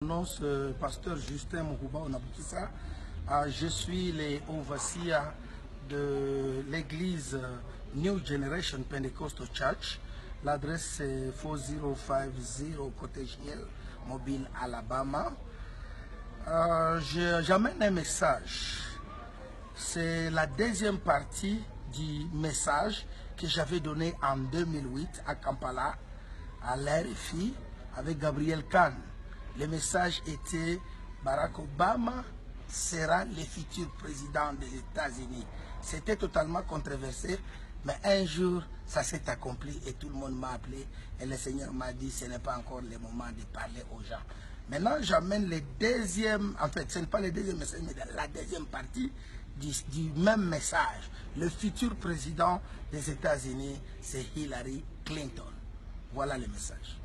Mon nom c'est pasteur Justin Moukouba Onabukisa. Je suis le overseer de l'église New Generation Pentecostal Church. L'adresse c'est 4050 Cottage Hill, Mobile, Alabama. J'amène un message. C'est la deuxième partie du message que j'avais donné en 2008 à Kampala, à l'RFI, avec Gabriel Kahn. Le message était Barack Obama sera le futur président des États-Unis. C'était totalement controversé, mais un jour, ça s'est accompli et tout le monde m'a appelé et le Seigneur m'a dit ce n'est pas encore le moment de parler aux gens. Maintenant, j'amène le deuxième, en fait, ce n'est pas le deuxième message, mais la deuxième partie du même message. Le futur président des États-Unis, c'est Hillary Clinton. Voilà le message.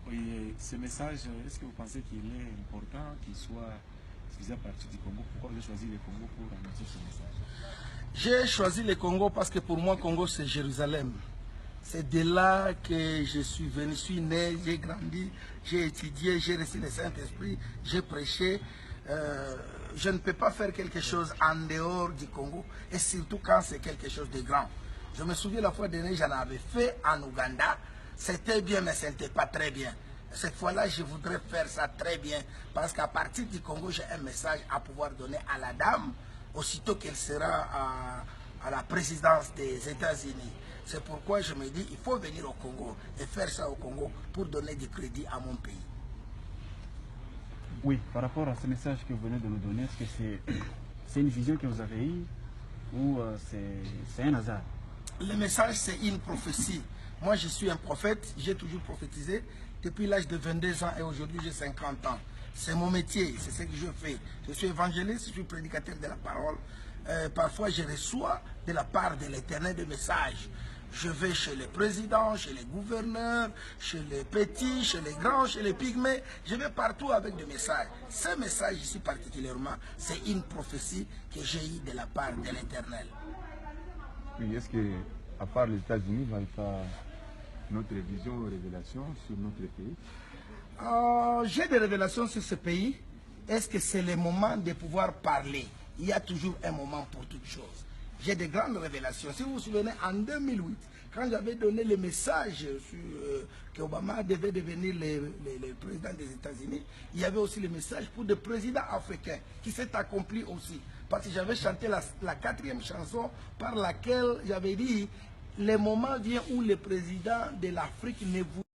Oui, ce message, est-ce que vous pensez qu'il est important qu'il soit faisant partie du Congo? Pourquoi vous avez choisi le Congo pour annoncer ce message? J'ai choisi le Congo parce que pour moi, Congo, c'est Jérusalem. C'est de là que je suis venu, je suis né, j'ai grandi, j'ai étudié, j'ai reçu le Saint-Esprit, j'ai prêché. Je ne peux pas faire quelque chose en dehors du Congo, et surtout quand c'est quelque chose de grand. Je me souviens la fois dernière, j'en avais fait en Ouganda. C'était bien, mais ce n'était pas très bien. Cette fois-là, je voudrais faire ça très bien, parce qu'à partir du Congo, j'ai un message à pouvoir donner à la dame, aussitôt qu'elle sera à la présidence des États-Unis. C'est pourquoi je me dis, il faut venir au Congo et faire ça au Congo pour donner du crédit à mon pays. Oui, par rapport à ce message que vous venez de nous donner, est-ce que c'est une vision que vous avez eue ou c'est un hasard? Le message, c'est une prophétie. Moi, je suis un prophète, j'ai toujours prophétisé depuis l'âge de 22 ans et aujourd'hui j'ai 50 ans. C'est mon métier, c'est ce que je fais. Je suis évangéliste, je suis prédicateur de la parole. Parfois, je reçois de la part de l'Éternel des messages. Je vais chez les présidents, chez les gouverneurs, chez les petits, chez les grands, chez les pygmées. Je vais partout avec des messages. Ce message ici particulièrement, c'est une prophétie que j'ai eue de la part de l'Éternel. Oui, est-ce que, à part les États-Unis, vous n'avez pas notre vision ou révélation sur notre pays? J'ai des révélations sur ce pays. Est-ce que c'est le moment de pouvoir parler? Il y a toujours un moment pour toutes choses. J'ai des grandes révélations. Si vous vous souvenez, en 2008, quand j'avais donné le message sur qu'Obama devait devenir le président des États-Unis, il y avait aussi le message pour des présidents africains qui s'est accompli aussi. Parce que j'avais chanté la quatrième chanson par laquelle j'avais dit le moment vient où le président de l'Afrique ne vous